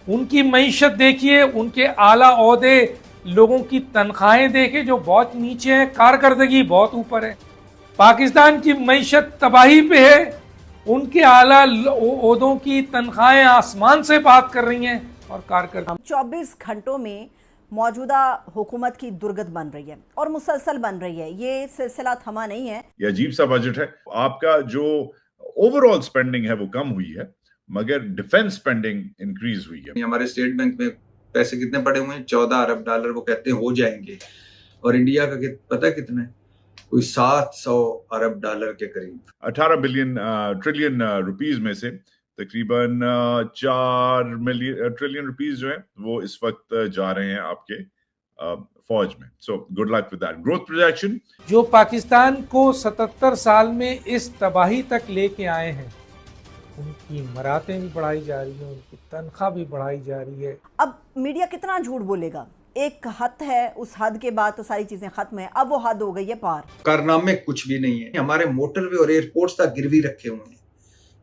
उनकी मईशत देखिए, उनके आला ओहदे, लोगों की तनख्वाहें देखे जो बहुत नीचे है, कारकर्दगी बहुत ऊपर है। पाकिस्तान की मईशत तबाही पे है, उनके आला ओहदों की तनख्वाहें आसमान से बात कर रही हैं और कारकर्दगी। 24 घंटों में मौजूदा हुकूमत की दुर्गत बन रही है और मुसलसल बन रही है, ये सिलसिला थमा नहीं है। ये अजीब सा बजट है। आपका जो ओवरऑल स्पेंडिंग है वो कम हुई है, मगर डिफेंस स्पेंडिंग इंक्रीज हुई है। हमारे स्टेट बैंक में पैसे कितने पड़े हुए हैं? 14 अरब डॉलर, वो कहते हैं हो जाएंगे। और इंडिया का पता कितना है? कोई 700 अरब डॉलर के करीब। 18 ट्रिलियन रुपीस में से तकरीबन 4 ट्रिलियन रुपीस जो है वो इस वक्त जा रहे हैं आपके फौज में। So good luck with that growth projection. जो पाकिस्तान को 77 साल में इस तबाही तक लेके आए हैं, उनकी मरातें भी बढ़ाई जा रही हैं, उनकी तनख्वाह भी बढ़ाई जा रही है। अब मीडिया कितना झूठ बोलेगा? एक हद है, उस हद के बाद तो सारी चीजें खत्म है। अब वो हद हो गई है पार। कारनामे कुछ भी नहीं है। हमारे मोटरवे और एयरपोर्ट्स तक गिरवी रखे हुए हैं,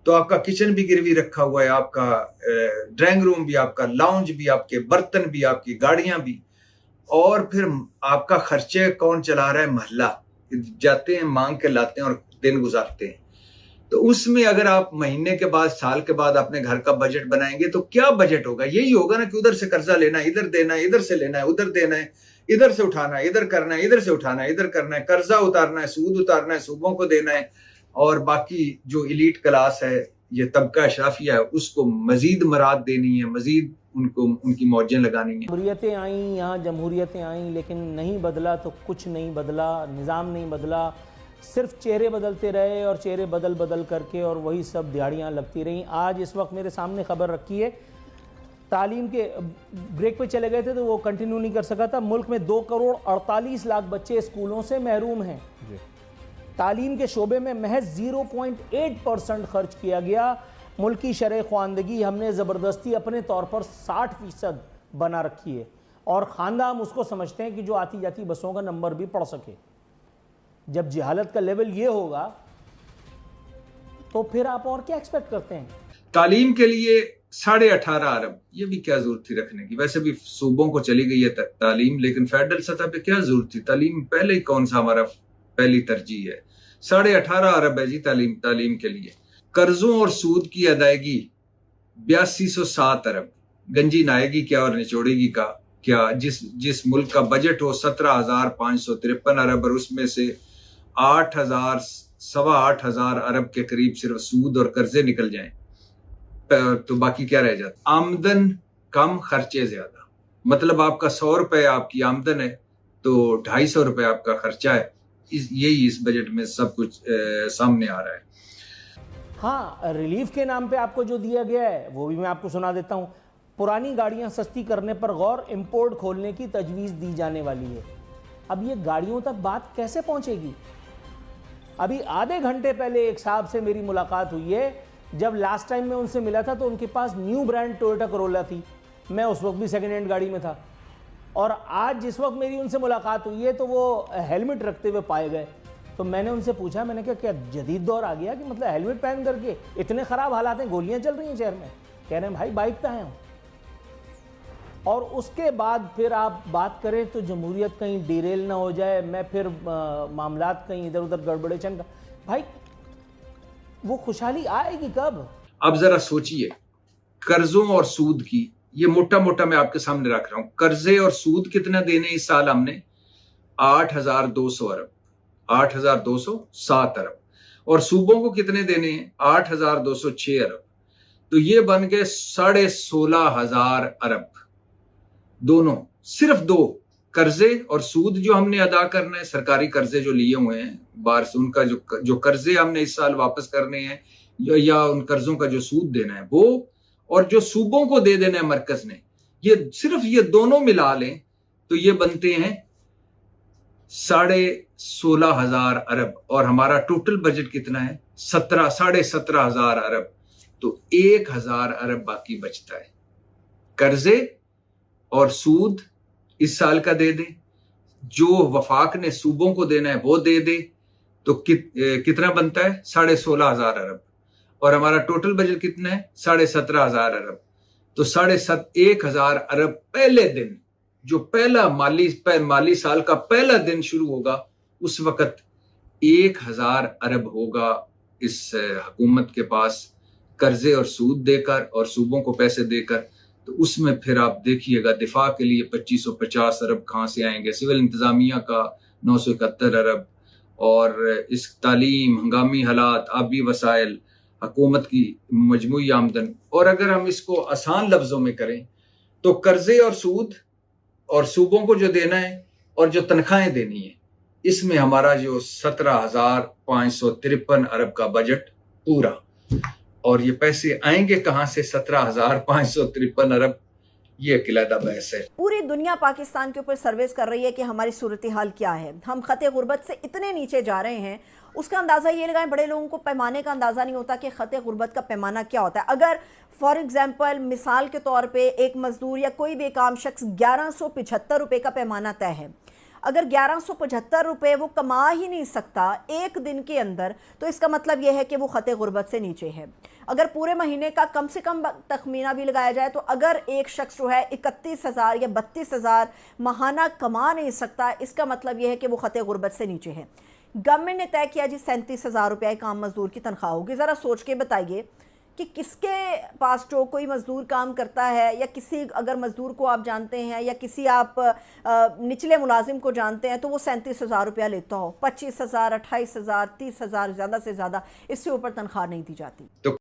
तो आपका किचन भी गिरवी रखा हुआ है, आपका ड्राइंग रूम भी, आपका लाउंज भी, आपके बर्तन भी, आपकी गाड़ियां भी। और फिर आपका खर्चे कौन चला रहा है? महल्ला जाते हैं, मांग के लाते हैं और दिन गुजारते हैं। तो उसमें अगर आप महीने के बाद, साल के बाद अपने घर का बजट बनाएंगे तो क्या बजट होगा? यही होगा ना कि उधर से कर्जा लेना है, इधर देना है, इधर से लेना है, उधर देना है, इधर से उठाना है, इधर करना है, इधर से उठाना है, इधर करना है, कर्जा उतारना है, सूद उतारना है, सूबों को देना है। और बाकी जो इलीट क्लास है, ये तबका अशराफिया है, उसको मजीद मराद देनी है, मजीद उनको उनकी मौजें लगानी है। जमहूरियतें आई, यहाँ जमहूरियतें आई, लेकिन नहीं बदला तो कुछ नहीं बदला, निज़ाम नहीं बदला, सिर्फ चेहरे बदलते रहे और चेहरे बदल बदल करके और वही सब दिहाड़ियाँ लगती रहीं। आज इस वक्त मेरे सामने खबर रखी है, तालीम के ब्रेक पे चले गए थे तो वो कंटिन्यू नहीं कर सका था। मुल्क में 2 करोड़ 48 लाख बच्चे स्कूलों से महरूम हैं। तालीम के शोबे में महज 0.8% खर्च किया गया। मुल्क की शरह ख्वानदगी हमने ज़बरदस्ती अपने तौर पर 60% बना रखी है और ख़ानदा हम उसको समझते हैं कि जो आती जाती बसों का नंबर भी पढ़ सके। जब जहालत का लेवल ये होगा तो फिर आप और क्या एक्सपेक्ट करते हैं? तालीम के लिए 18.5 अरब, ये भी क्या जरूरत थी रखने की? वैसे भी सूबों को चली गई है तालीम, लेकिन फेडरल सतह पे क्या जरूरत थी? तालीम पहले ही कौन सा हमारा पहली तरजीह है? 18.5 अरब है जी तालीम के लिए। कर्जों और सूद की अदायगी 8207 अरब। गंजी नाएगी क्या और निचोड़ेगी का क्या? जिस मुल्क का बजट हो 17,553 अरब और उसमें से 8,000 अरब के करीब सिर्फ सूद और कर्जे निकल जाएं, तो बाकी क्या रह जाता? आमदन कम, खर्चे ज्यादा। मतलब आपका 100 रुपए आपकी आमदन है तो 250 रुपए आपका खर्चा है। यही इस बजट में सब कुछ सामने आ रहा है। हाँ, रिलीफ के नाम पे आपको जो दिया गया है वो भी मैं आपको सुना देता हूँ। पुरानी गाड़ियाँ सस्ती करने पर गौर, इंपोर्ट खोलने की तजवीज़ दी जाने वाली है। अब ये गाड़ियों तक बात कैसे पहुँचेगी? अभी आधे घंटे पहले एक साहब से मेरी मुलाकात हुई है। जब लास्ट टाइम मैं उनसे मिला था तो उनके पास न्यू ब्रांड टोयोटा करोला थी। मैं उस वक्त भी सेकेंड हैंड गाड़ी में था। और आज जिस वक्त मेरी उनसे मुलाकात हुई है तो वो हेलमेट रखते हुए पाए गए। तो मैंने उनसे पूछा, मैंने कहा क्या जदीद दौर आ गया कि मतलब हेलमेट पहन करके इतने ख़राब हालात हैं, गोलियां चल रही हैं शहर में? कह रहे हैं भाई बाइक पे हैं। और उसके बाद फिर आप बात करें तो जमहूरियत कहीं डिरेल ना हो जाए, मैं फिर मामलात कहीं इधर उधर गड़बड़े चंद, भाई वो खुशहाली आएगी कब? अब जरा सोचिए, कर्जों और सूद की, ये मोटा मोटा मैं आपके सामने रख रहा हूं। कर्जे और सूद कितना देने इस साल हमने? 8,200 अरब, 8,207 अरब। और सूबों को कितने देने हैं? 8,206 अरब। तो ये बन गए 16,500 अरब। दोनों, सिर्फ 2 कर्जे और सूद जो हमने अदा करना है, सरकारी कर्जे जो लिए हुए हैं बाहर से, उनका जो कर्जे हमने इस साल वापस करने हैं या उन कर्जों का जो सूद देना है वो, और जो सूबों को दे देना है मरकज ने, ये सिर्फ ये दोनों मिला लें तो ये बनते हैं 16,500 अरब। और हमारा टोटल बजट कितना है? 17,500 अरब। तो 1,000 अरब बाकी बचता है। कर्जे और सूद इस साल का दे दें, जो वफाक ने सूबों को देना है वो दे दे, तो कितना बनता है? 16,500 अरब। और हमारा टोटल बजट कितना है? 17,500 अरब। तो 1,700 अरब पहले दिन, जो पहला माली साल का पहला दिन शुरू होगा, उस वक्त 1,000 अरब होगा इस हुकूमत के पास कर्जे और सूद देकर और सूबों को पैसे देकर। तो उसमें फिर आप देखिएगा दिफा के लिए 2550 अरब कहाँ से आएंगे, सिविल इंतजामिया का 971 अरब, और इस तालीम, हंगामी हालात, आबी वसाइल, हुकूमत की मजमूई आमदन। और अगर हम इसको आसान लफ्जों में करें तो कर्जे और सूद और सूबों को जो देना है और जो तनख्वाहें देनी है, इसमें हमारा जो 17,553 अरब का बजट पूरा। और ये पैसे आएंगे कहां से 17,553 अरब, ये अलग बहस है। पूरी दुनिया पाकिस्तान के ऊपर सर्वेस कर रही है कि हमारी सूरत हाल क्या है, हम खते गुर्बत से इतने नीचे जा रहे हैं। उसका अंदाज़ा ये लगाएं, बड़े लोगों को पैमाने का अंदाज़ा नहीं होता कि खते गुर्बत का पैमाना क्या होता है। अगर फॉर एग्जांपल मिसाल के तौर पे एक मजदूर या कोई बेकाम शख्स 1175 रुपये का पैमाना तय है, अगर 1175 रुपये वो कमा ही नहीं सकता एक दिन के अंदर, तो इसका मतलब यह है कि वो खते गुर्बत से नीचे है। अगर पूरे महीने का कम से कम तखमीना भी लगाया जाए तो अगर एक शख्स जो है 31,000 या 32,000 माहाना कमा नहीं सकता, इसका मतलब यह है कि वो खते गुर्बत से नीचे है। गवर्नमेंट ने तय किया जी 37,000 रुपये एक आम मजदूर की तनख्वाह होगी। ज़रा सोच के बताइए कि किसके पास जो कोई मज़दूर काम करता है, या किसी अगर मज़दूर को आप जानते हैं या किसी आप निचले मुलाजिम को जानते हैं तो वो 37,000 रुपया लेता हो, 25,000, 28,000, 30,000, ज़्यादा से ज़्यादा, इससे ऊपर तनख्वाह नहीं दी जाती। तो